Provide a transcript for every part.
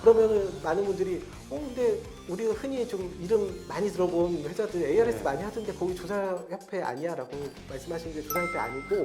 그러면은 많은 분들이 근데 우리가 흔히 좀 이름 많이 들어본 회사들 ARS 네. 많이 하던데 거기 조사협회 아니야라고 말씀하시는데 조사협회 아니고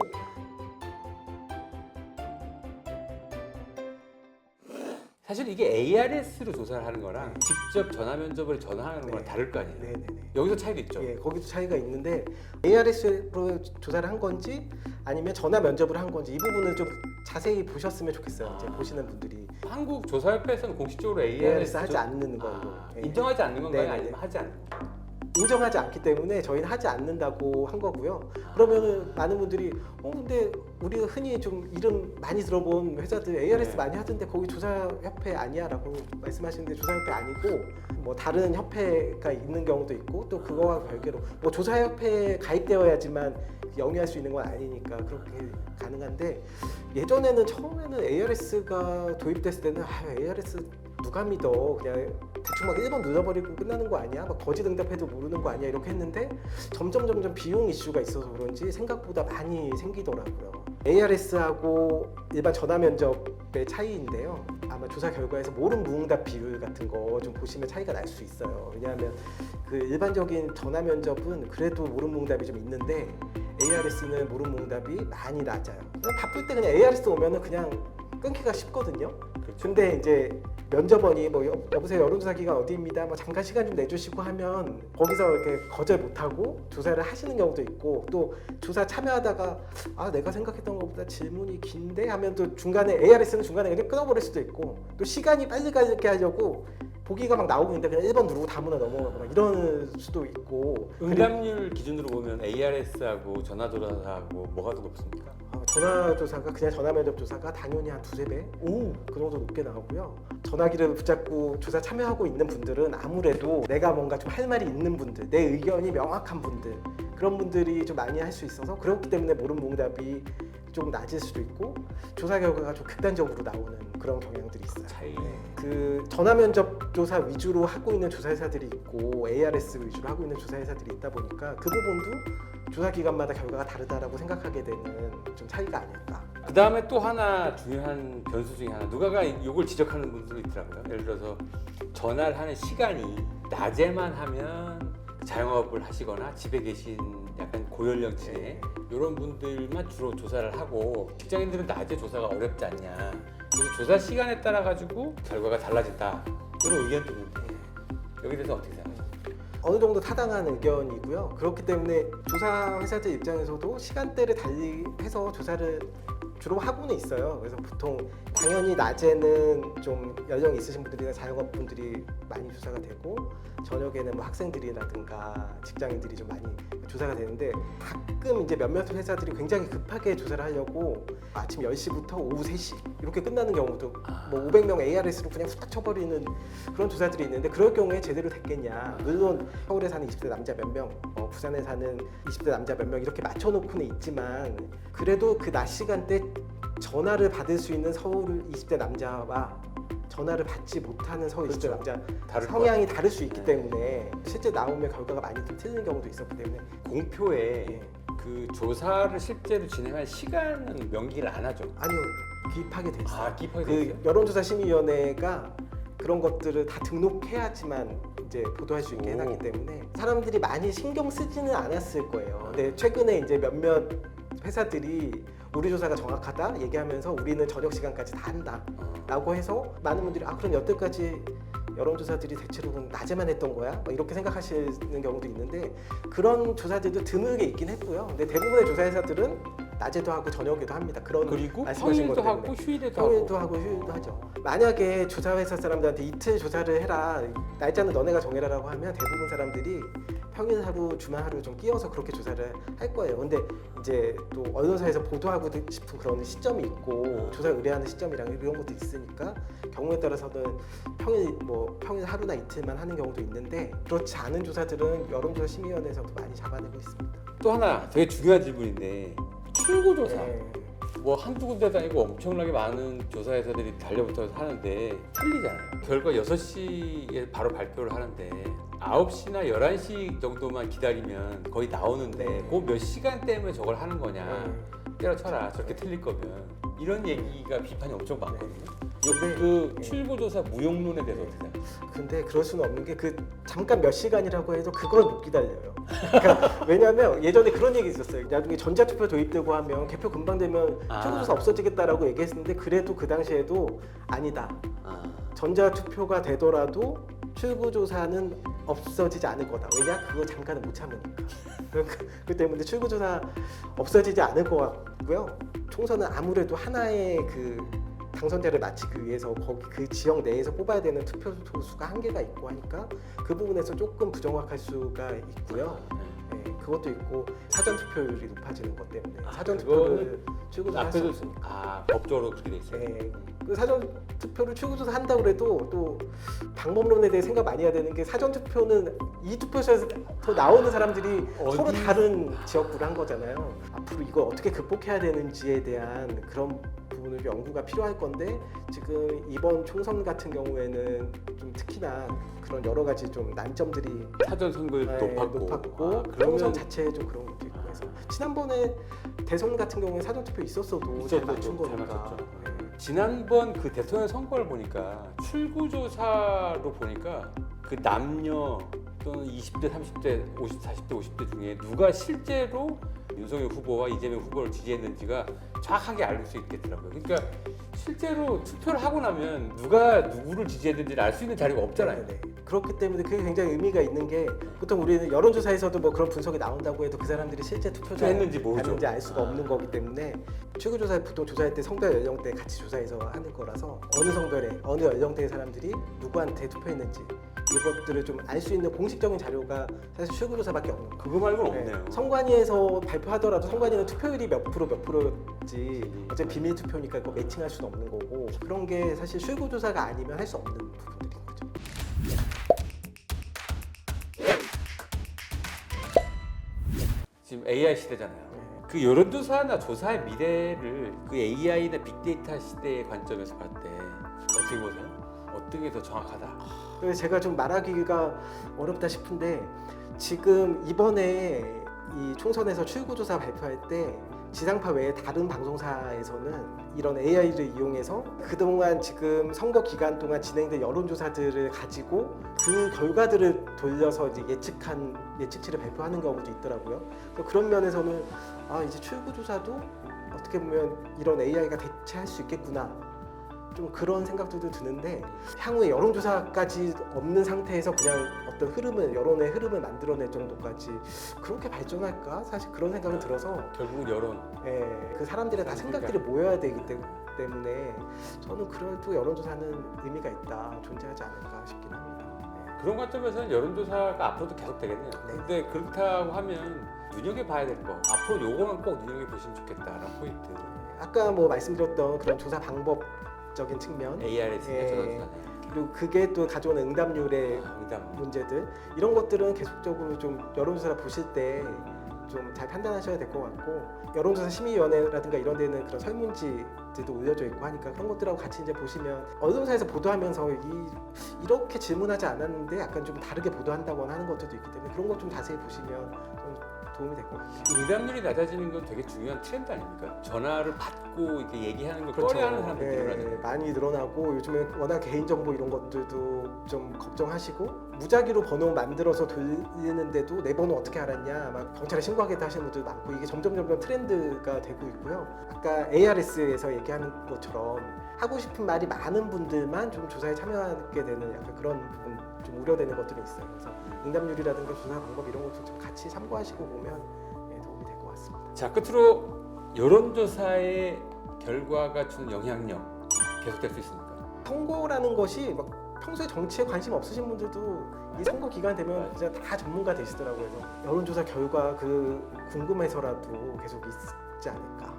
사실 이게 ARS로 조사를 하는 거랑 직접 전화 면접을 전화하는 거랑 다를 거 아니에요. 네네네. 여기서 차이도 있죠. 예, 거기도 차이가 있는데 ARS로 조사를 한 건지 아니면 전화 면접을 한 건지 이 부분을 좀 자세히 보셨으면 좋겠어요. 이제 보시는 분들이 한국 조사협회에서는 공식적으로 ARS ARS 하지 않는 걸로 예. 인정하지 않는 건가요? 네네네. 아니면 하지 않는 건가요? 인정하지 않기 때문에 저희는 하지 않는다고 한 거고요. 그러면은 많은 분들이 근데 우리가 흔히 좀 이름 많이 들어본 회사들 ARS 네. 많이 하던데 거기 조사협회 아니야라고 말씀하시는데 조사협회 아니고 뭐 다른 협회가 있는 경우도 있고 또 그거와 별개로 뭐 조사협회에 가입되어야지만 영위할 수 있는 건 아니니까 그렇게 가능한데 예전에는 처음에는 ARS가 도입됐을 때는 ARS 누가 믿어 그냥 대충 막 1번 눌러버리고 끝나는 거 아니야? 막 거짓 응답해도 모르는 거 아니야? 이렇게 했는데 점점 비용 이슈가 있어서 그런지 생각보다 많이 생기더라고요. ARS하고 일반 전화 면접의 차이인데요. 아마 조사 결과에서 모른 무응답 비율 같은 거 좀 보시면 차이가 날 수 있어요. 왜냐하면 그 일반적인 전화 면접은 그래도 모른 무응답이 좀 있는데 ARS는 모른 무응답이 많이 낮아요. 그냥 바쁠 때 그냥 ARS 오면은 그냥 끊기가 쉽거든요. 근데 이제 면접원이 뭐 여보세요 여론조사 기관 어디입니다. 뭐 잠깐 시간 좀 내주시고 하면 거기서 이렇게 거절 못하고 조사를 하시는 경우도 있고 또 조사 참여하다가 내가 생각했던 것보다 질문이 긴데 하면 또 중간에 ARS는 중간에 그냥 끊어버릴 수도 있고 또 시간이 빨리 가게 하려고 보기가 막 나오고 있는데 그냥 1번 누르고 다문화 넘어가고 막 이런 수도 있고 응답률 기준으로 보면 ARS하고 전화조사하고 뭐가 더 높습니까? 전화조사가 그냥 전화면접 조사가 당연히 한 두세 배 그 정도 높게 나오고요. 전화기를 붙잡고 조사 참여하고 있는 분들은 아무래도 내가 뭔가 좀 할 말이 있는 분들, 내 의견이 명확한 분들 그런 분들이 좀 많이 할 수 있어서 그렇기 때문에 모른 응답이 좀 낮을 수도 있고 조사 결과가 좀 극단적으로 나오는 그런 경향들이 있어요. 차이. 그 전화 면접 조사 위주로 하고 있는 조사 회사들이 있고 ARS 위주로 하고 있는 조사 회사들이 있다 보니까 그 부분도 조사 기관마다 결과가 다르다라고 생각하게 되는 좀 차이가 아닐까. 그 다음에 또 하나 중요한 변수 중에 하나 누가가 이걸 지적하는 분들도 있더라고요. 예를 들어서 전화를 하는 시간이 낮에만 하면 자영업을 하시거나 집에 계신 약간 고연령층의 이런 분들만 주로 조사를 하고 직장인들은 낮에 조사가 어렵지 않냐. 그래서 조사 시간에 따라 가지고 결과가 달라진다. 이런 의견도 있는데 여기에 대해서 어떻게 생각하세요? 어느 정도 타당한 의견이고요. 그렇기 때문에 조사 회사들 입장에서도 시간대를 달리해서 조사를 주로 하고는 있어요. 그래서 보통 당연히 낮에는 좀 연령이 있으신 분들이나 자영업 분들이 많이 조사가 되고 저녁에는 뭐 학생들이라든가 직장인들이 좀 많이 조사가 되는데 가끔 이제 몇몇 회사들이 굉장히 급하게 조사를 하려고 아침 10시부터 오후 3시 이렇게 끝나는 경우도 뭐 500명 ARS로 그냥 후딱 쳐버리는 그런 조사들이 있는데 그럴 경우에 제대로 됐겠냐. 물론 서울에 사는 20대 남자 몇 명, 부산에 사는 20대 남자 몇 명 이렇게 맞춰놓고는 있지만 그래도 그 낮 시간대 전화를 받을 수 있는 서울 20대 남자와 전화를 받지 못하는 서울 20대 남자 성향이 다를 수 있기 때문에 실제 나오면 결과가 많이 좀 틀리는 경우도 있었기 때문에 공표에 그 조사를 실제로 진행한 시간은 명기를 안 하죠. 아니요 기입하게 돼 있어요. 기입하게 그 돼 있어요? 여론조사 심의위원회가 그런 것들을 다 등록해야지만 이제 보도할 수 있게 해놨기 때문에 사람들이 많이 신경 쓰지는 않았을 거예요. 근데 최근에 이제 몇몇 회사들이 우리 조사가 정확하다 얘기하면서 우리는 저녁 시간까지 다 한다 라고 해서 많은 분들이 그럼 여태까지 여론조사들이 대체로는 낮에만 했던 거야? 막 이렇게 생각하시는 경우도 있는데 그런 조사들도 드물게 있긴 했고요. 근데 대부분의 조사 회사들은 낮에도 하고 저녁에도 합니다. 그리고 말씀하신 평일도 것 하고 때문에. 휴일에도 평일도 하고. 하고 휴일도 하죠. 만약에 조사 회사 사람들한테 이틀 조사를 해라 날짜는 너네가 정해라라고 하면 대부분 사람들이 평일 하루 주말 하루 좀 끼워서 그렇게 조사를 할 거예요. 근데 이제 또 언론사에서 보도하고 싶은 그런 시점이 있고 조사 의뢰하는 시점이랑 이런 것도 있으니까 경우에 따라서는 평일 하루나 이틀만 하는 경우도 있는데 그렇지 않은 조사들은 여론조사 심의위원회에서도 많이 잡아내고 있습니다. 또 하나 되게 중요한 질문인데 충고조사. 네. 뭐 한두 군데도 아니고 엄청나게 많은 조사 회사들이 달려붙어서 하는데 틀리잖아요. 결과 6시에 바로 발표를 하는데 9시나 11시 정도만 기다리면 거의 나오는데 네. 그 몇 시간 때문에 저걸 하는 거냐 때려쳐라 저렇게 틀릴 거면 이런 얘기가 비판이 엄청 많거든요. 근데 그 예. 출구조사 무용론에 대해서 어떻게 생각해요? 근데 그럴 수는 없는 게 그 잠깐 몇 시간이라고 해도 그걸 못 기다려요. 그러니까 왜냐하면 예전에 그런 얘기 있었어요. 나중에 전자투표 도입되고 하면 개표 금방 되면 아. 출구조사 없어지겠다라고 얘기했는데 그래도 그 당시에도 아니다. 전자투표가 되더라도 출구조사는 없어지지 않을 거다. 왜냐? 그거 잠깐은 못 참으니까. 그 때문에 출구조사 없어지지 않을 것 같고요. 총선은 아무래도 하나의 그 당선자를 마치기 위해서 거기 그 지역 내에서 뽑아야 되는 투표 수가 한계가 있고 하니까 그 부분에서 조금 부정확할 수가 있고요. 네, 그것도 있고 사전 투표율이 높아지는 것 때문에 사전 투표를 출구조사 할수 앞에도 없으니까. 법적으로 그렇게 돼 있어요. 네, 그 사전 투표를 출구조사 한다고 그래도 또 방법론에 대해 생각 많이 해야 되는 게 사전 투표는 이 투표소에서 나오는 사람들이 어디? 서로 다른 지역구를 한 거잖아요. 앞으로 이걸 어떻게 극복해야 되는지에 대한 그런 부분을 연구가 필요할 건데 지금 이번 총선 같은 경우에는 좀 특히나 그런 여러 가지 좀 난점들이 사전 선거율 높았고. 총선 자체에 좀 그런 것도 있고 해서 지난번에 대선 같은 경우에 사전 투표 있었어도 잘 맞춘 잘 거니까. 맞췄죠. 네. 지난번 그 대통령 선거를 보니까 출구조사로 보니까 그 남녀 또는 20대, 30대, 40대, 50대 중에 누가 실제로 윤석열 후보와 이재명 후보를 지지했는지가 정확하게 알 수 있겠더라고요. 그러니까 실제로 투표를 하고 나면 누가 누구를 지지했는지를 알 수 있는 자료가 없잖아요. 네. 그렇기 때문에 그게 굉장히 의미가 있는 게 보통 우리는 여론조사에서도 뭐 그런 분석이 나온다고 해도 그 사람들이 실제 투표자 했는지 모르죠. 했는지 알 수가 없는 거기 때문에 출구조사 보통 조사할 때 성별 연령대 같이 조사해서 하는 거라서 어느 성별에 어느 연령대의 사람들이 누구한테 투표했는지 이것들을 좀 알 수 있는 공식적인 자료가 사실 출구조사밖에 없는 거예요. 그거 말고는 네. 없네요. 선관위에서 발표하더라도 선관위는 투표율이 몇 프로지 어차피 비밀 투표니까 그거 매칭할 수는 없는 거고 그런 게 사실 출구조사가 아니면 할 수 없는 부분들인 거죠. 지금 AI 시대잖아요. 그 여론조사나 조사의 미래를 그 AI나 빅데이터 시대의 관점에서 봤을 때 어떻게 보세요? 어떻게 더 정확하다? 그래서 제가 좀 말하기가 어렵다 싶은데 지금 이번에 이 총선에서 출구조사 발표할 때 지상파 외에 다른 방송사에서는 이런 AI를 이용해서 그동안 지금 선거 기간 동안 진행된 여론조사들을 가지고 그 결과들을 돌려서 이제 예측치를 발표하는 경우도 있더라고요. 그래서 그런 면에서는 아 이제 출구조사도 어떻게 보면 이런 AI가 대체할 수 있겠구나. 좀 그런 생각들도 드는데 향후에 여론조사까지 없는 상태에서 그냥 어떤 흐름을 여론의 흐름을 만들어낼 정도까지 그렇게 발전할까? 사실 그런 생각이 들어서 결국은 여론. 그 사람들의 다 생각들이 모여야 되기 때문에 저는 그래도 여론조사는 의미가 있다, 존재하지 않을까 싶긴 합니다. 그런 관점에서는 여론조사가 앞으로도 계속 되겠네요. 네. 근데 그렇다고 하면 눈여겨봐야 될 거. 앞으로 요거는 꼭 눈여겨보시면 좋겠다라는 포인트. 아까 뭐 말씀드렸던 그런 조사 방법적인 측면 ARS의 예. 조사조사네. 그리고 그게 또 가져오는 응답률의 응답. 문제들 이런 것들은 계속적으로 좀 여론조사 보실 때 좀 잘 판단하셔야 될 것 같고 여론조사 심의위원회라든가 이런 데는 그런 설문지들도 올려져 있고 하니까 그런 것들하고 같이 이제 보시면 언론사에서 보도하면서 이렇게 질문하지 않았는데 약간 좀 다르게 보도한다거나 하는 것들도 있기 때문에 그런 것 좀 자세히 보시면 좀 도움이 될 것 같아요. 응답률이 낮아지는 건 되게 중요한 트렌드 아닙니까? 전화를 받고 이렇게 얘기하는 걸 꺼려하는 사람들이 늘어나잖아요. 많이 늘어나고 요즘에 워낙 개인정보 이런 것들도 좀 걱정하시고 무작위로 번호 만들어서 돌리는데도 내 번호 어떻게 알았냐 막 경찰에 신고하겠다 하시는 분들도 많고 이게 점점 트렌드가 되고 있고요. 아까 ARS에서 얘기하는 것처럼 하고 싶은 말이 많은 분들만 좀 조사에 참여하게 되는 약간 그런 부분 좀 우려되는 것들이 있어요. 그래서 응답률이라든가 조사 방법 이런 것도 좀 같이 참고하시고 보면 도움이 될 것 같습니다. 자, 끝으로 여론조사의 결과가 주는 영향력 계속될 수 있습니까? 선거라는 것이 막 평소에 정치에 관심 없으신 분들도 이 선거 기간 되면 진짜 다 전문가 되시더라고요. 그래서 여론조사 결과 그 궁금해서라도 계속 있지 않을까.